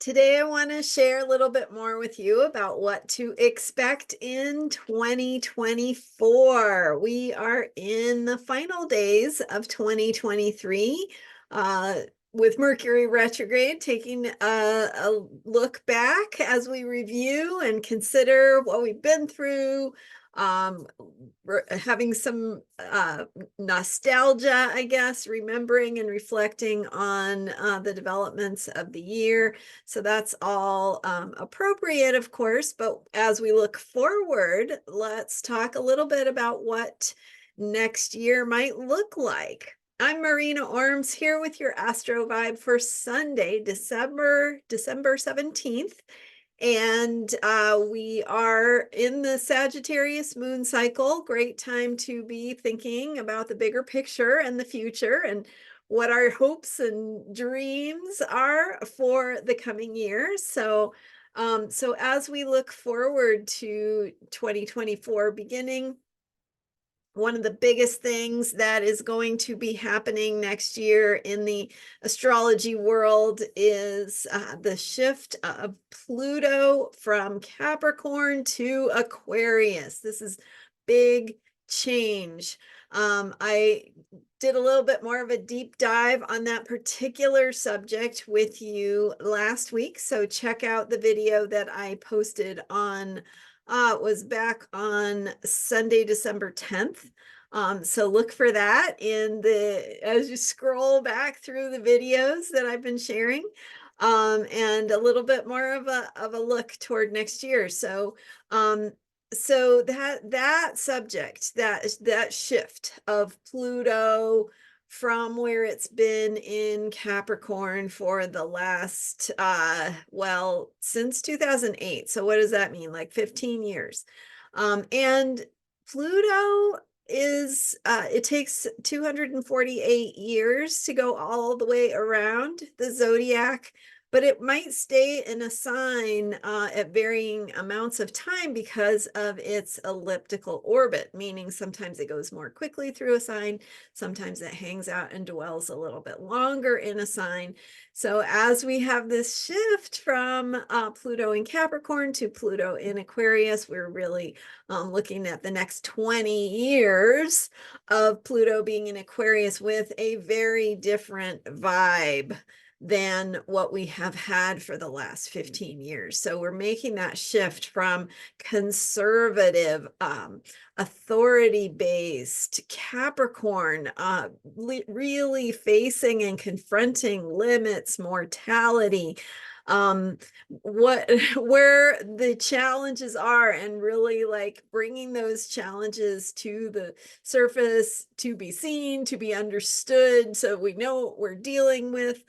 Today, I want to share a little bit more with you about what to expect in 2024. We are in the final days of 2023, uh, with Mercury retrograde, taking a look back as we review and consider what we've been through. We're having some nostalgia, I guess, remembering and reflecting on the developments of the year. So that's all appropriate, of course. But as we look forward, let's talk a little bit about what next year might look like. I'm Marina Orms here with your Astro Vibe for Sunday, December 17th. And we are in the Sagittarius moon cycle. Great time to be thinking about the bigger picture and the future and what our hopes and dreams are for the coming year. So as we look forward to 2024 beginning, one of the biggest things that is going to be happening next year in the astrology world is the shift of Pluto from Capricorn to Aquarius. This is big change. I did a little bit more of a deep dive on that particular subject with you last week. So check out the video that I posted on was back on Sunday, December 10th. So look for that as you scroll back through the videos that I've been sharing, and a little bit more of a look toward next year. So that subject, that shift of Pluto from where it's been in Capricorn for the last, since 2008. So what does that mean? Like 15 years. And Pluto it takes 248 years to go all the way around the zodiac, but it might stay in a sign at varying amounts of time because of its elliptical orbit, meaning sometimes it goes more quickly through a sign, sometimes it hangs out and dwells a little bit longer in a sign. So as we have this shift from Pluto in Capricorn to Pluto in Aquarius, we're really looking at the next 20 years of Pluto being in Aquarius with a very different vibe than what we have had for the last 15 years. So we're making that shift from conservative, authority-based Capricorn, really facing and confronting limits, mortality, where the challenges are, and really like bringing those challenges to the surface to be seen, to be understood, so we know what we're dealing with.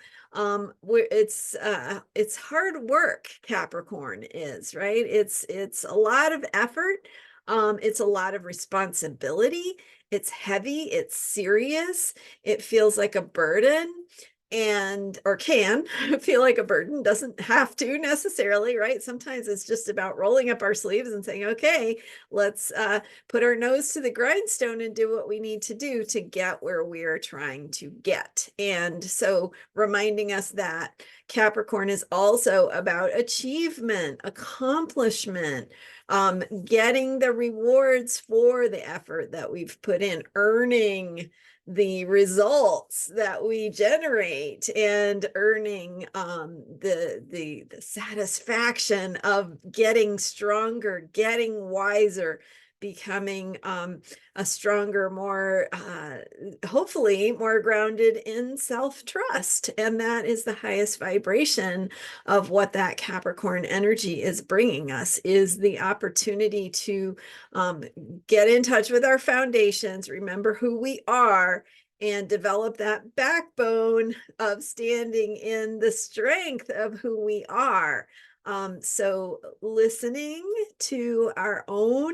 It's hard work. Capricorn is, right? It's a lot of effort. It's a lot of responsibility. It's heavy, it's serious, it feels like a burden, or can feel like a burden. Doesn't have to necessarily, right? Sometimes it's just about rolling up our sleeves and saying, okay, let's put our nose to the grindstone and do what we need to do to get where we're trying to get. And so reminding us that Capricorn is also about achievement, accomplishment, getting the rewards for the effort that we've put in, earning the results that we generate, and earning the satisfaction of getting stronger, getting wiser, becoming a stronger, more hopefully more grounded in self-trust. And that is the highest vibration of what that Capricorn energy is bringing us, is the opportunity to get in touch with our foundations, remember who we are, and develop that backbone of standing in the strength of who we are. So listening to our own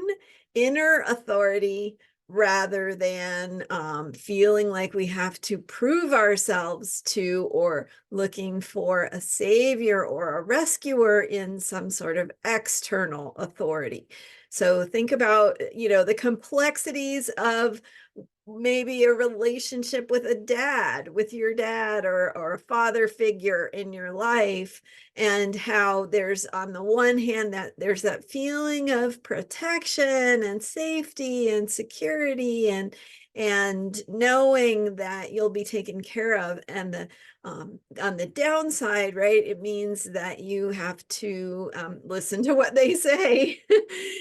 inner authority rather than feeling like we have to prove ourselves to, or looking for a savior or a rescuer in some sort of external authority. So think about, the complexities of maybe a relationship with a dad, with your dad, or a father figure in your life, and how there's, on the one hand, that there's that feeling of protection and safety and security, and knowing that you'll be taken care of. And the on the downside, right, it means that you have to listen to what they say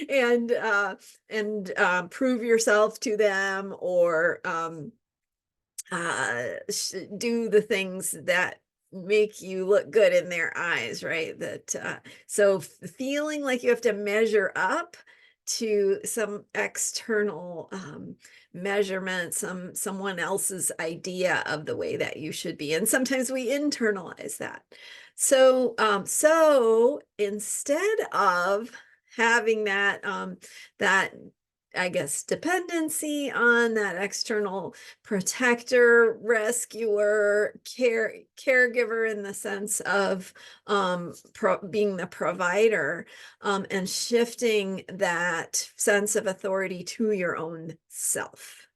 and prove yourself to them, or do the things that make you look good in their eyes, right? So feeling like you have to measure up to some external measurement, someone else's idea of the way that you should be, and sometimes we internalize that. So instead of having that I guess dependency on that external protector, rescuer, caregiver, in the sense of being the provider, and shifting that sense of authority to your own self.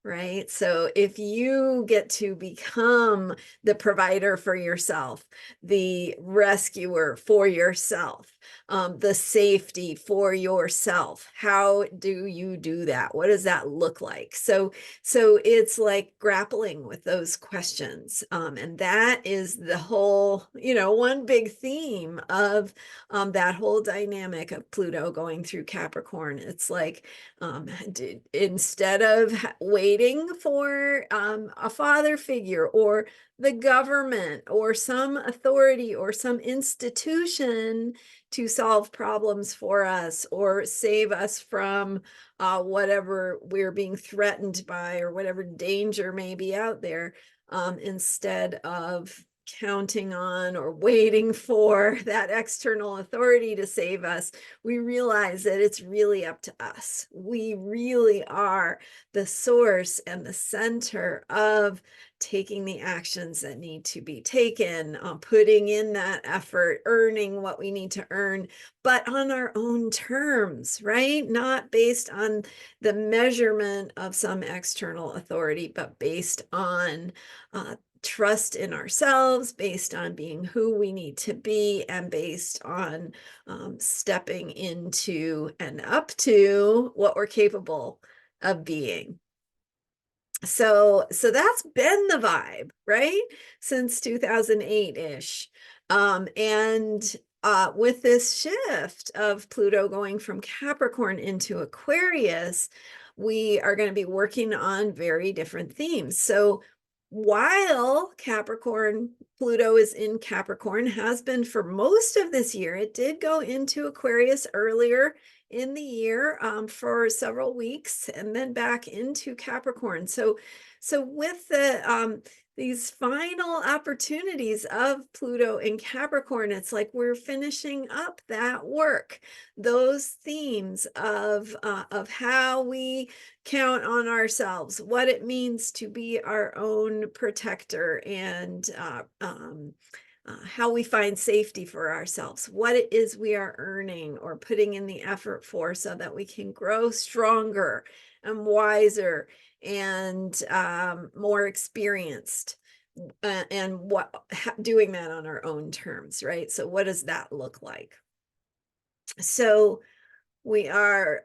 Right. So if you get to become the provider for yourself, the rescuer for yourself, the safety for yourself, how do you do that? What does that look like? So it's like grappling with those questions. And that is the whole, one big theme of that whole dynamic of Pluto going through Capricorn. It's like, instead of waiting for a father figure or the government or some authority or some institution to solve problems for us or save us from whatever we're being threatened by, or whatever danger may be out there, instead of counting on or waiting for that external authority to save us, we realize that it's really up to us. We really are the source and the center of taking the actions that need to be taken, putting in that effort, earning what we need to earn, but on our own terms, right? Not based on the measurement of some external authority, but based on trust in ourselves, based on being who we need to be, and based on stepping into and up to what we're capable of being. So that's been the vibe, right? Since 2008-ish. And with this shift of Pluto going from Capricorn into Aquarius, we are going to be working on very different themes. So while Pluto is in Capricorn, has been for most of this year, it did go into Aquarius earlier in the year for several weeks, and then back into Capricorn. So with these final opportunities of Pluto in Capricorn, it's like we're finishing up that work, those themes of how we count on ourselves, what it means to be our own protector, and how we find safety for ourselves, what it is we are earning or putting in the effort for, so that we can grow stronger and wiser and more experienced, and doing that on our own terms, right? So what does that look like? So we are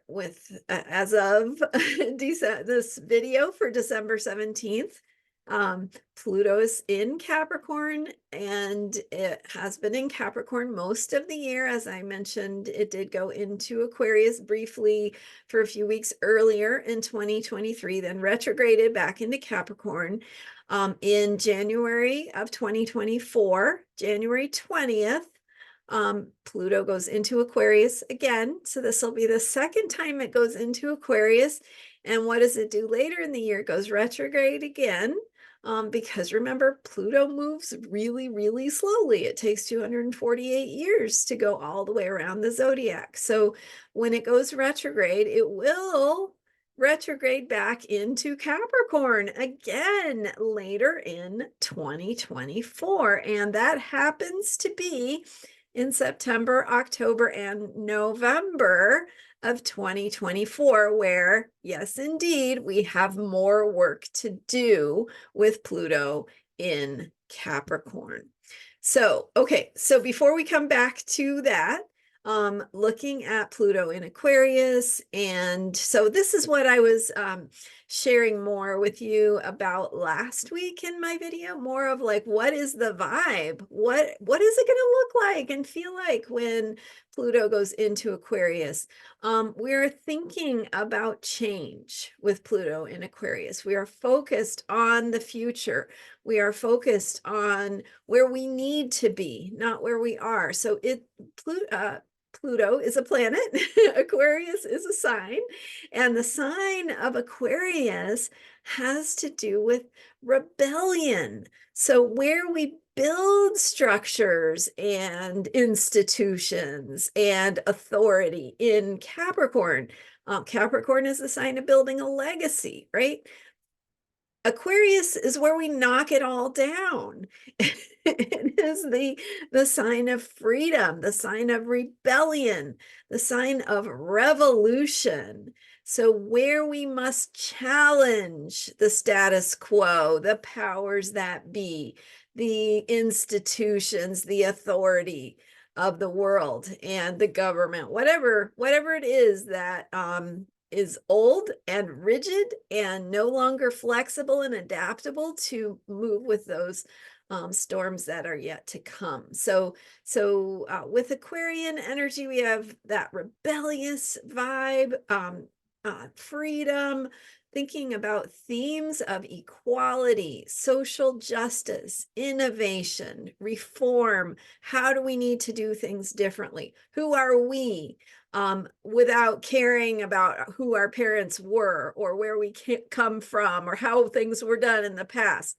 as of this video for December 17th, Pluto is in Capricorn, and it has been in Capricorn most of the year. As I mentioned, it did go into Aquarius briefly for a few weeks earlier in 2023, then retrograded back into Capricorn in January of 2024, January 20th. Pluto goes into Aquarius again. So this will be the second time it goes into Aquarius. And what does it do later in the year? It goes retrograde again. Because remember, Pluto moves really, really slowly. It takes 248 years to go all the way around the zodiac. So when it goes retrograde, it will retrograde back into Capricorn again later in 2024. And that happens to be in September, October, and November of 2024, where, yes, indeed, we have more work to do with Pluto in Capricorn. So, okay, so before we come back to that, looking at Pluto in Aquarius, and so this is what I was sharing more with you about last week in my video, more of like, what is the vibe? What is it going to look like and feel like when Pluto goes into Aquarius? We're thinking about change with Pluto in Aquarius. We are focused on the future. We are focused on where we need to be, not where we are. So Pluto is a planet, Aquarius is a sign, and the sign of Aquarius has to do with rebellion. So where we build structures and institutions and authority in Capricorn. Capricorn is the sign of building a legacy, right? Aquarius is where we knock it all down. It is the sign of freedom, the sign of rebellion, the sign of revolution. So where we must challenge the status quo, the powers that be, the institutions, the authority of the world and the government, whatever it is that is old and rigid and no longer flexible and adaptable to move with those storms that are yet to come. So with Aquarian energy, we have that rebellious vibe, freedom, thinking about themes of equality, social justice, innovation, reform. How do we need to do things differently? Who are we? Without caring about who our parents were or where we come from or how things were done in the past.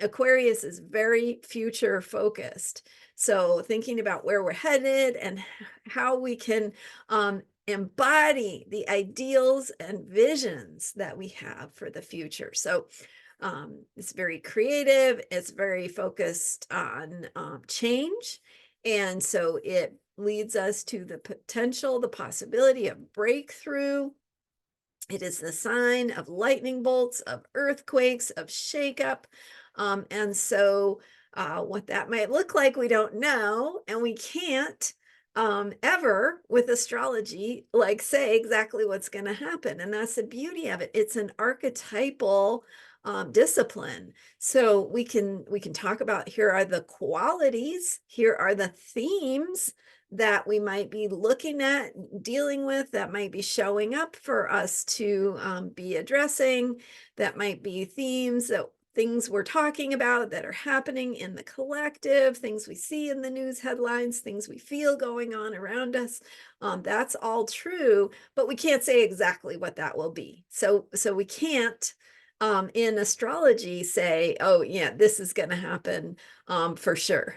Aquarius is very future focused. So thinking about where we're headed and how we can embody the ideals and visions that we have for the future. So it's very creative. It's very focused on change. And so it leads us to the potential, the possibility of breakthrough. It is the sign of lightning bolts, of earthquakes, of shakeup. And so what that might look like, we don't know, and we can't ever with astrology, like say exactly what's going to happen. And that's the beauty of it. It's an archetypal discipline. So we can talk about, here are the qualities, here are the themes that we might be looking at, dealing with, that might be showing up for us to be addressing, that might be themes, that things we're talking about that are happening in the collective, things we see in the news headlines, things we feel going on around us. That's all true, but we can't say exactly what that will be. So we can't in astrology say, oh yeah, this is going to happen for sure,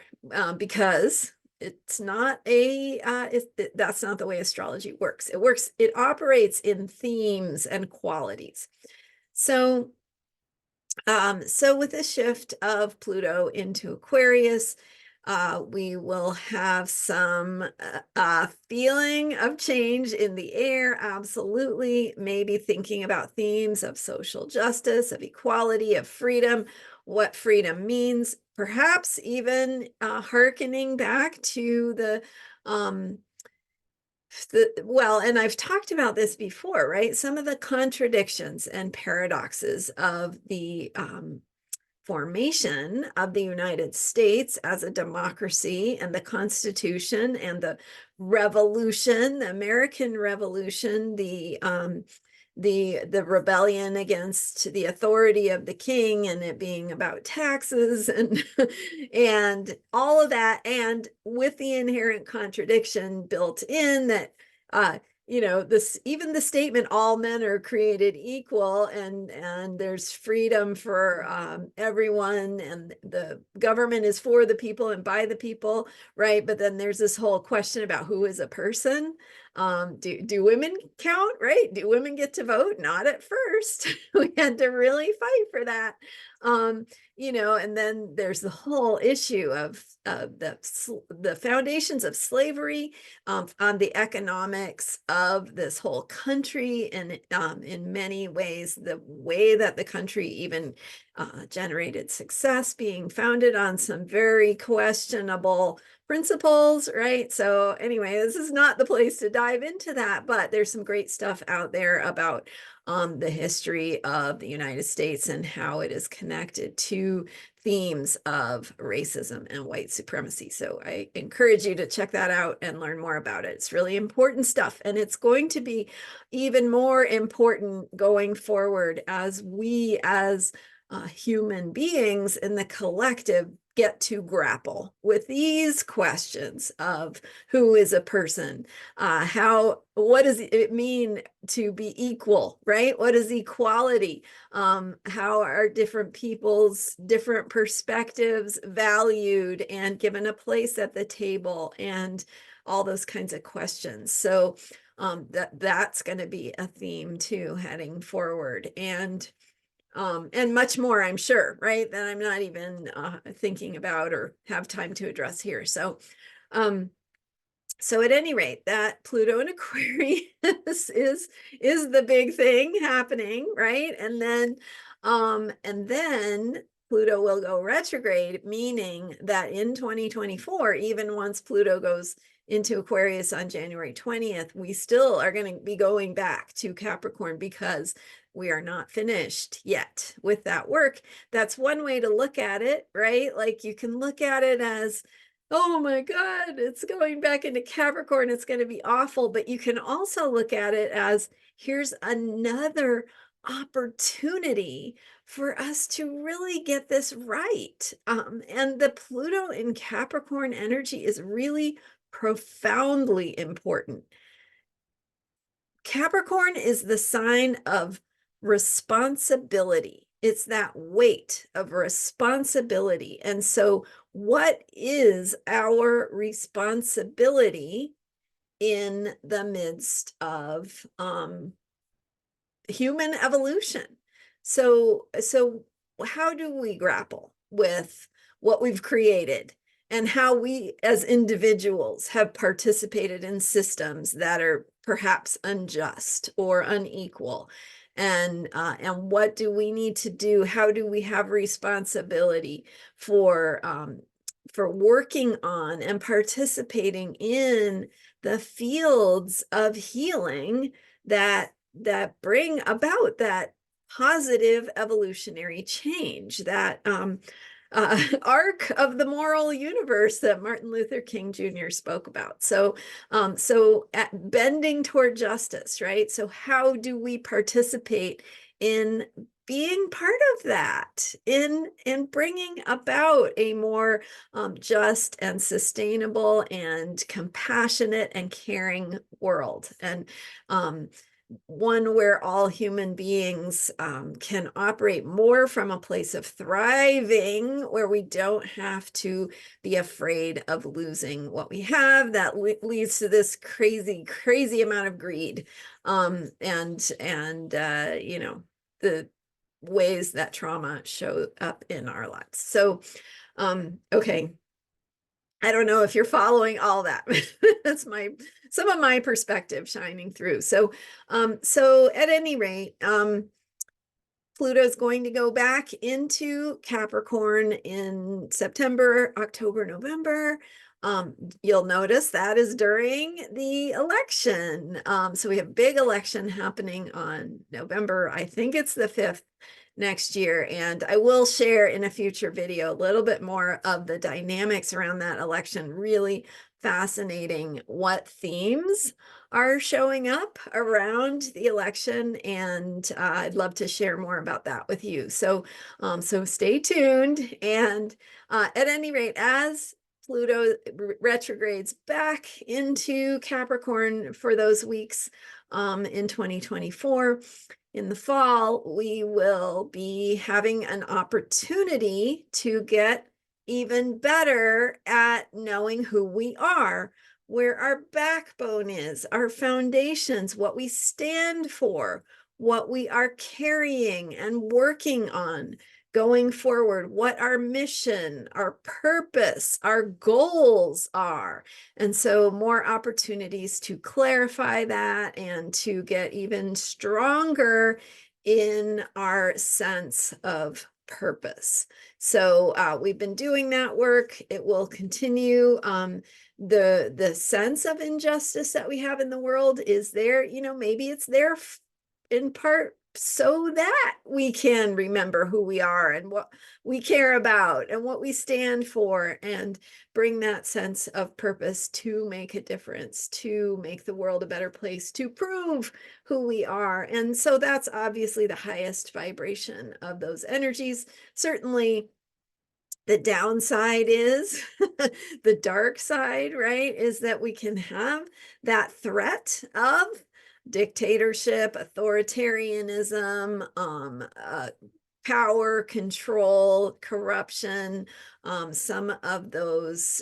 because it's not that's not the way astrology works. It operates in themes and qualities. So with the shift of Pluto into Aquarius, we will have some feeling of change in the air, absolutely. Maybe thinking about themes of social justice, of equality, of freedom, what freedom means, perhaps even hearkening back to well, and I've talked about this before, right? Some of the contradictions and paradoxes of the formation of the United States as a democracy, and the Constitution, and the Revolution, the American Revolution, the rebellion against the authority of the king, and it being about taxes and and all of that, and with the inherent contradiction built in that this, even the statement all men are created equal, and there's freedom for everyone, and the government is for the people and by the people, right? But then there's this whole question about who is a person. Do women count, right? Do women get to vote? Not at first. We had to really fight for that. you know, and then there's the whole issue of the foundations of slavery, on the economics of this whole country, and in many ways, the way that the country even generated success being founded on some very questionable principles, right? So anyway, this is not the place to dive into that, but there's some great stuff out there about the history of the United States and how it is connected to themes of racism and white supremacy. So I encourage you to check that out and learn more about it. It's really important stuff, and it's going to be even more important going forward as we, as human beings in the collective, get to grapple with these questions of who is a person, what does it mean to be equal, right? What is equality? How are different people's different perspectives valued and given a place at the table, and all those kinds of questions. So that's going to be a theme too heading forward, and much more, I'm sure, right, that I'm not even thinking about or have time to address here. So at any rate, that Pluto in Aquarius is the big thing happening, right? And then Pluto will go retrograde, meaning that in 2024, even once Pluto goes into Aquarius on January 20th, we still are going to be going back to Capricorn, because we are not finished yet with that work. That's one way to look at it, right? Like, you can look at it as, oh my God, it's going back into Capricorn, it's going to be awful. But you can also look at it as, here's another opportunity for us to really get this right. And the Pluto in Capricorn energy is really profoundly important. Capricorn is the sign of responsibility. It's that weight of responsibility. And so, what is our responsibility in the midst of human evolution? So how do we grapple with what we've created, and how we as individuals have participated in systems that are perhaps unjust or unequal? And what do we need to do? How do we have responsibility for working on and participating in the fields of healing that bring about that positive evolutionary change, that arc of the moral universe that Martin Luther King Jr. spoke about. So at bending toward justice, right? So how do we participate in being part of that, in bringing about a more just and sustainable and compassionate and caring world, and one where all human beings can operate more from a place of thriving, where we don't have to be afraid of losing what we have. That leads to this crazy amount of greed, and you know, the ways that trauma show up in our lives. So okay, I don't know if you're following all that. That's some of my perspective shining through. So at any rate, Pluto is going to go back into Capricorn in September, October, November. You'll notice that is during the election. So we have a big election happening on November, I think it's the 5th next year. And I will share in a future video a little bit more of the dynamics around that election. Really fascinating what themes are showing up around the election, and I'd love to share more about that with you. So stay tuned. And at any rate, as Pluto retrogrades back into Capricorn for those weeks in 2024, in the fall, we will be having an opportunity to get even better at knowing who we are, where our backbone is, our foundations, what we stand for, what we are carrying and working on, going forward, what our mission, our purpose, our goals are. And so more opportunities to clarify that and to get even stronger in our sense of purpose. So we've been doing that work. It will continue. The sense of injustice that we have in the world is there, maybe it's there in part so that we can remember who we are and what we care about and what we stand for, and bring that sense of purpose to make a difference, to make the world a better place, to prove who we are. And so that's obviously the highest vibration of those energies. Certainly the downside is the dark side, right? Is that we can have that threat of dictatorship, authoritarianism, power, control, corruption, some of those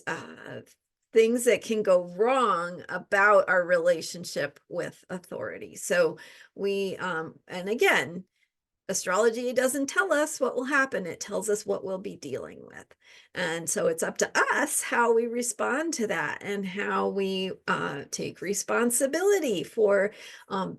things that can go wrong about our relationship with authority. So and again, astrology doesn't tell us what will happen. It tells us what we'll be dealing with. And so it's up to us how we respond to that and how we take responsibility for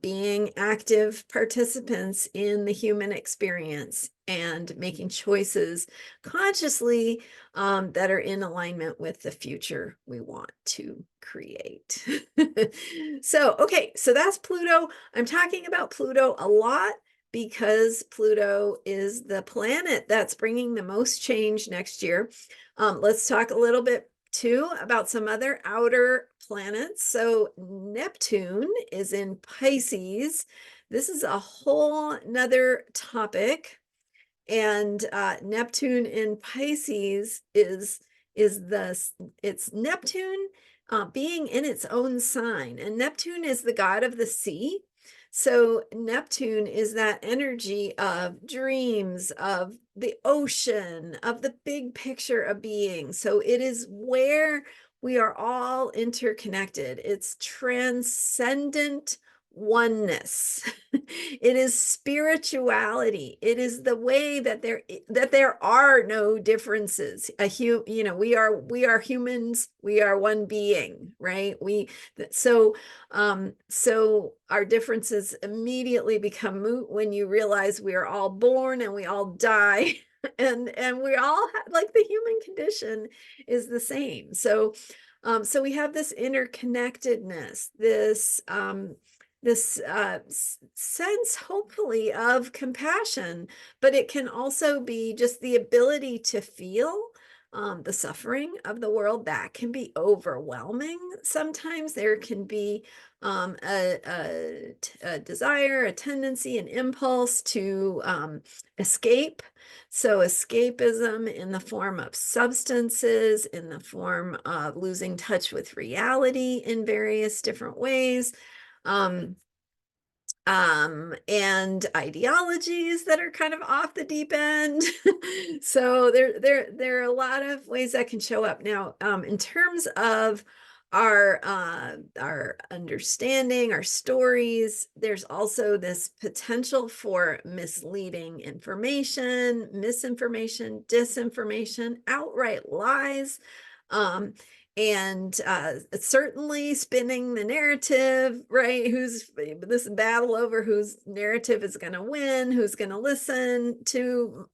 being active participants in the human experience and making choices consciously that are in alignment with the future we want to create. Okay, so that's Pluto. I'm talking about Pluto a lot because Pluto is the planet that's bringing the most change next year. Let's talk a little bit too about some other outer planets. So Neptune is in Pisces. This is a whole nother topic. And Neptune in Pisces it's Neptune being in its own sign. And Neptune is the god of the sea. So Neptune is that energy of dreams, of the ocean, of the big picture of being. So it is where we are all interconnected. It's transcendent oneness. It is spirituality. It is the way that there are no differences. We are humans. We are one being, right? So our differences immediately become moot when you realize we are all born and we all die. And we all have, like, the human condition is the same. So we have this interconnectedness, this sense, hopefully, of compassion, but it can also be just the ability to feel the suffering of the world. That can be overwhelming. Sometimes there can be a desire, a tendency, an impulse to escape. So escapism in the form of substances, in the form of losing touch with reality in various different ways. And ideologies that are kind of off the deep end. So there are a lot of ways that can show up. Now, in terms of our understanding, our stories, there's also this potential for misleading information, misinformation, disinformation, outright lies. And certainly spinning the narrative, right? Who's this battle over whose narrative is going to win, who's going to listen to,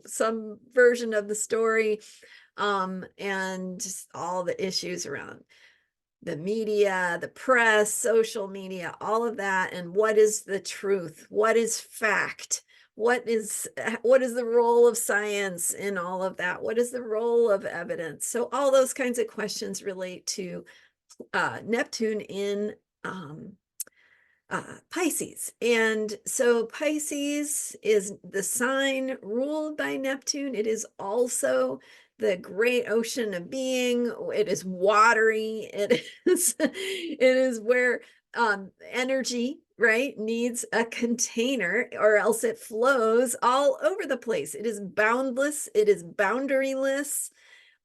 some version of the story, and just all the issues around the media, the press, social media, all of that. And what is the truth? What is fact? What is the role of science in all of that? What is the role of evidence? So all those kinds of questions relate to Neptune in Pisces. And so Pisces is the sign ruled by Neptune. It is also the great ocean of being. It is watery. It is where energy, right, needs a container, or else it flows all over the place. It is boundless. It is boundaryless.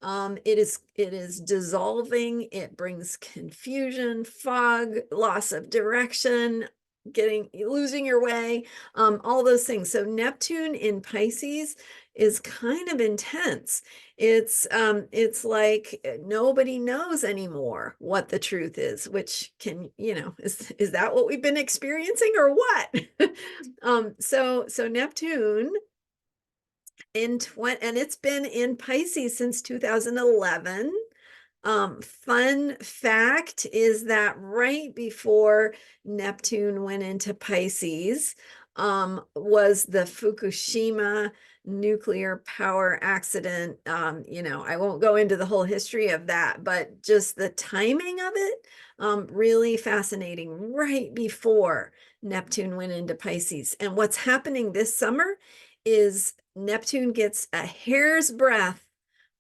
It is dissolving. It brings confusion, fog, loss of direction, losing your way, all those things. So Neptune in Pisces is kind of intense. It's like nobody knows anymore what the truth is, which is that what we've been experiencing or what? So Neptune and it's been in Pisces since 2011. Fun fact is that right before Neptune went into Pisces, was the Fukushima nuclear power accident. I won't go into the whole history of that, but just the timing of it, really fascinating right before Neptune went into Pisces. And what's happening this summer is Neptune gets a hair's breadth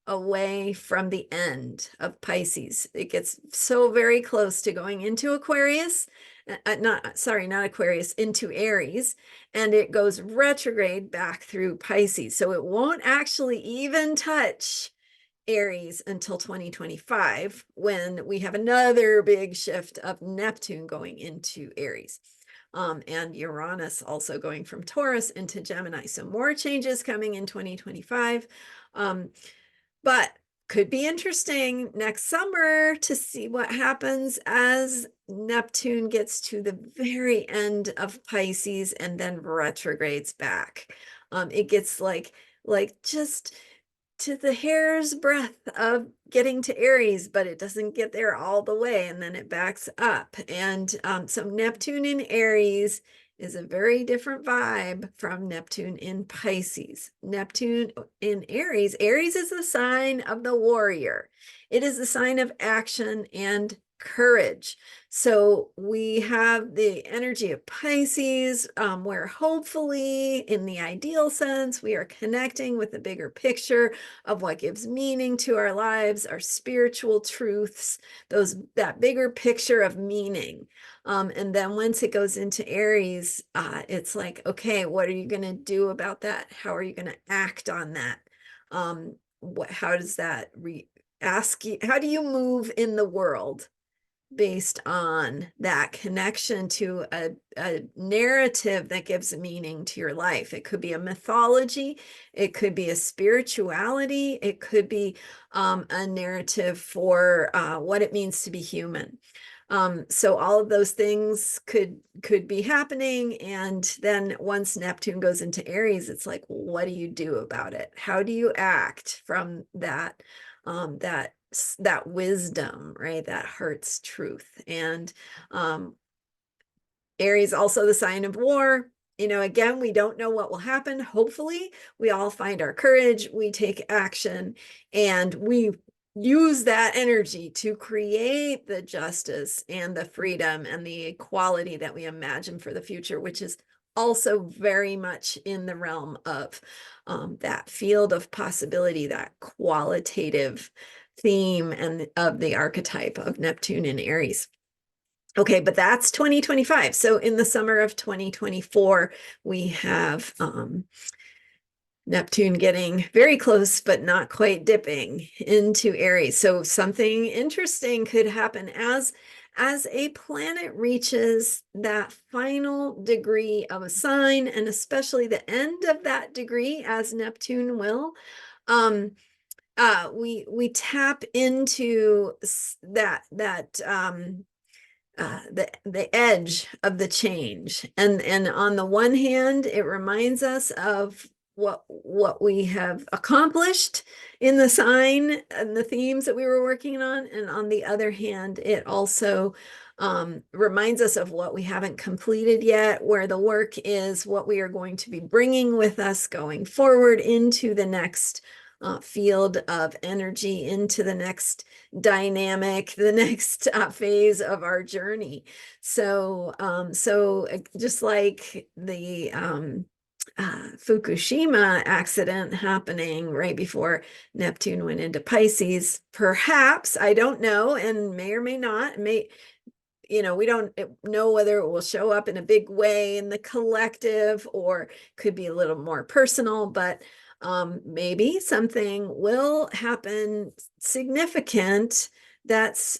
away from the end of Pisces. It gets so very close to going into Aquarius, not Aquarius, into Aries, and it goes retrograde back through Pisces. So it won't actually even touch Aries until 2025, when we have another big shift of Neptune going into Aries. And Uranus also going from Taurus into Gemini. So more changes coming in 2025. But could be interesting next summer to see what happens as Neptune gets to the very end of Pisces and then retrogrades back. It gets like just to the hair's breadth of getting to Aries, but it doesn't get there all the way, and then it backs up. And so Neptune in Aries is a very different vibe from Neptune in Pisces. Neptune in Aries, Aries is the sign of the warrior. It is the sign of action and courage. So we have the energy of Pisces, where hopefully, in the ideal sense, we are connecting with the bigger picture of what gives meaning to our lives, our spiritual truths, that bigger picture of meaning. And then once it goes into Aries, it's like, okay, what are you going to do about that? How are you going to act on that? How does that ask you? How do you move in the world based on that connection to a narrative that gives meaning to your life? It could be a mythology, it could be a spirituality, it could be a narrative for what it means to be human. So all of those things could be happening. And then once Neptune goes into Aries, it's like, what do you do about it? How do you act from that wisdom, right? That heart's truth. And Aries also the sign of war. Again, we don't know what will happen. Hopefully, we all find our courage, we take action, and we use that energy to create the justice and the freedom and the equality that we imagine for the future, which is also very much in the realm of that field of possibility, that qualitative theme and of the archetype of Neptune in Aries. Okay, but that's 2025. So in the summer of 2024, we have Neptune getting very close, but not quite dipping into Aries. So something interesting could happen as a planet reaches that final degree of a sign, and especially the end of that degree, as Neptune will. We tap into the edge of the change, and on the one hand, it reminds us of what we have accomplished in the sign and the themes that we were working on, and on the other hand, it also reminds us of what we haven't completed yet, where the work is what we are going to be bringing with us going forward into the next field of energy, into the next dynamic, the next phase of our journey. So just like the Fukushima accident happening right before Neptune went into Pisces, perhaps, I don't know, and may or may not, we don't know whether it will show up in a big way in the collective or could be a little more personal, but maybe something will happen significant that's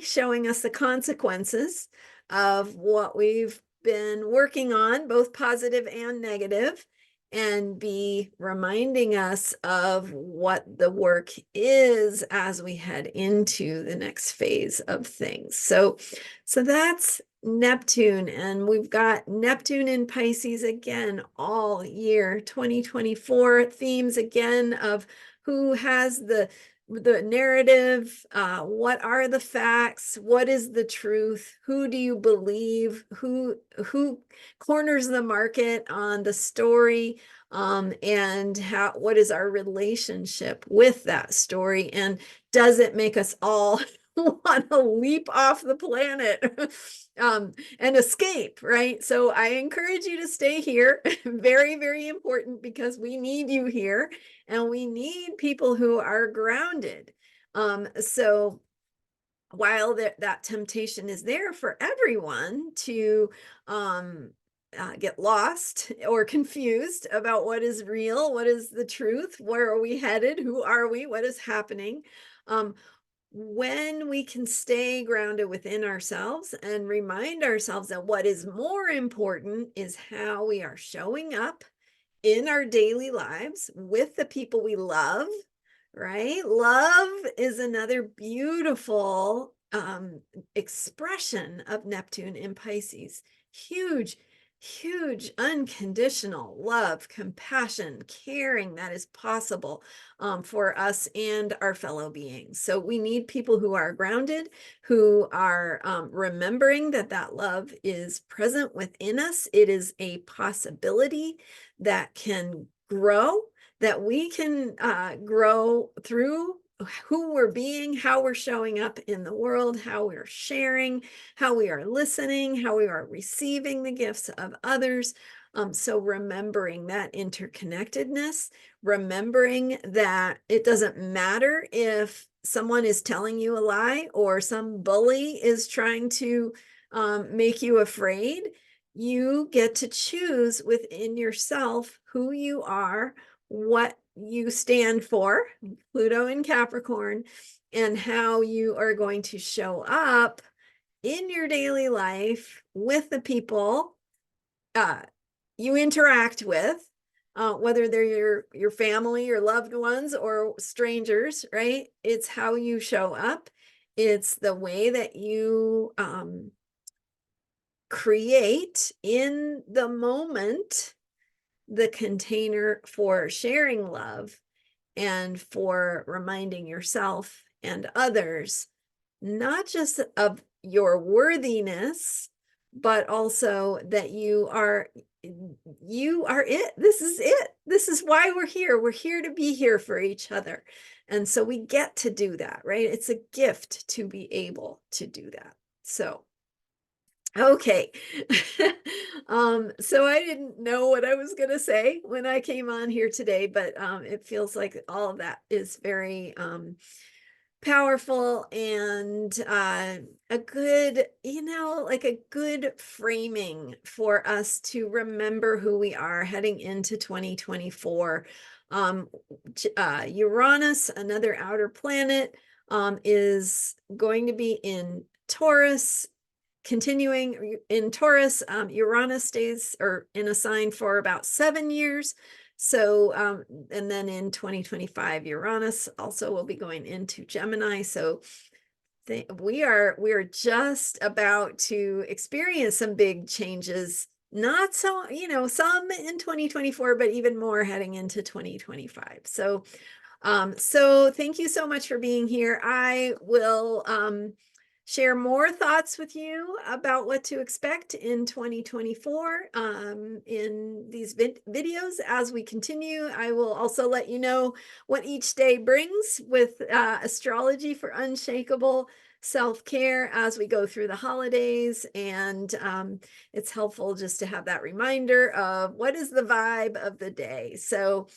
showing us the consequences of what we've been working on, both positive and negative, and be reminding us of what the work is as we head into the next phase of things. So that's Neptune, and we've got Neptune in Pisces again all year 2024. Themes again of who has the narrative, what are the facts, what is the truth, who do you believe, who corners the market on the story, and what is our relationship with that story, and does it make us all want to leap off the planet and escape, right? So I encourage you to stay here. Very, very important, because we need you here, and we need people who are grounded. So while that temptation is there for everyone to get lost or confused about what is real, what is the truth, where are we headed, who are we, what is happening, when we can stay grounded within ourselves and remind ourselves that what is more important is how we are showing up in our daily lives with the people we love, right? Love is another beautiful expression of Neptune in Pisces. Huge, huge unconditional love, compassion, caring that is possible for us and our fellow beings. So we need people who are grounded, who are remembering that that love is present within us. It is a possibility that can grow, that we can grow through who we're being, how we're showing up in the world, how we're sharing, how we are listening, how we are receiving the gifts of others. So remembering that interconnectedness, remembering that it doesn't matter if someone is telling you a lie or some bully is trying to make you afraid. You get to choose within yourself who you are, what you stand for, Pluto in Capricorn, and how you are going to show up in your daily life with the people you interact with, whether they're your family or loved ones or strangers, right? It's how you show up. It's the way that you create in the moment the container for sharing love and for reminding yourself and others, not just of your worthiness, but also that you are it. This is it. This is why we're here. We're here to be here for each other. And so we get to do that, right? It's a gift to be able to do that. So okay. So I didn't know what I was going to say when I came on here today, but it feels like all of that is very powerful and a good, like a good framing for us to remember who we are heading into 2024. Uranus, another outer planet, is going to be in Taurus. Continuing in Taurus, Uranus stays or in a sign for about 7 years. So, and then in 2025, Uranus also will be going into Gemini. So we are just about to experience some big changes. Not so, some in 2024, but even more heading into 2025. So, so thank you so much for being here. I will share more thoughts with you about what to expect in 2024 in these videos as we continue. I will also let you know what each day brings with astrology for unshakable self-care as we go through the holidays. And it's helpful just to have that reminder of what is the vibe of the day. So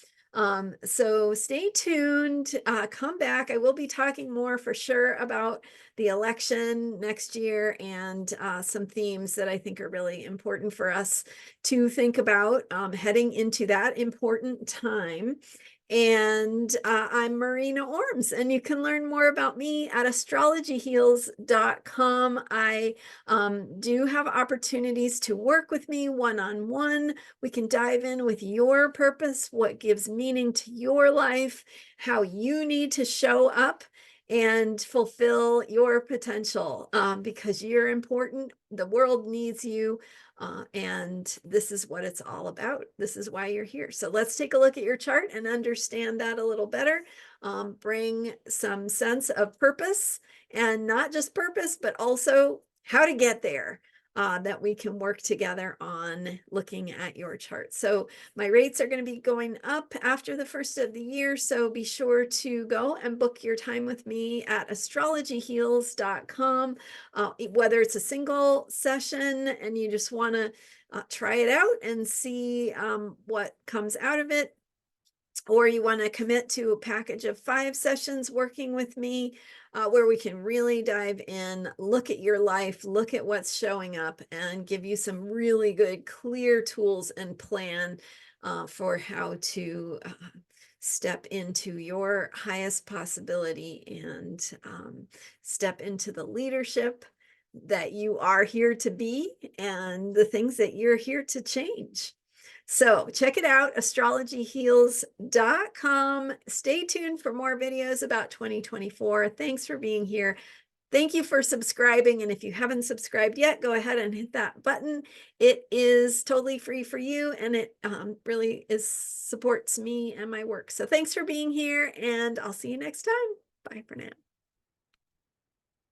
stay tuned, come back. I will be talking more for sure about the election next year and some themes that I think are really important for us to think about heading into that important time. And I'm Marina Orms, and you can learn more about me at astrologyheals.com. I do have opportunities to work with me one-on-one. We can dive in with your purpose, what gives meaning to your life, how you need to show up and fulfill your potential, because you're important. The world needs you. And this is what it's all about. This is why you're here. So let's take a look at your chart and understand that a little better. Bring some sense of purpose, and not just purpose, but also how to get there. That we can work together on looking at your chart. So my rates are going to be going up after the first of the year. So be sure to go and book your time with me at astrologyheals.com. Whether it's a single session and you just want to try it out and see what comes out of it, or you want to commit to a package of 5 sessions working with me, where we can really dive in, look at your life, look at what's showing up, and give you some really good, clear tools and plan for how to step into your highest possibility and step into the leadership that you are here to be and the things that you're here to change. So check it out, astrologyheals.com. Stay tuned for more videos about 2024. Thanks for being here. Thank you for subscribing. And if you haven't subscribed yet, go ahead and hit that button. It is totally free for you, and it really supports me and my work. So thanks for being here, and I'll see you next time. Bye for now.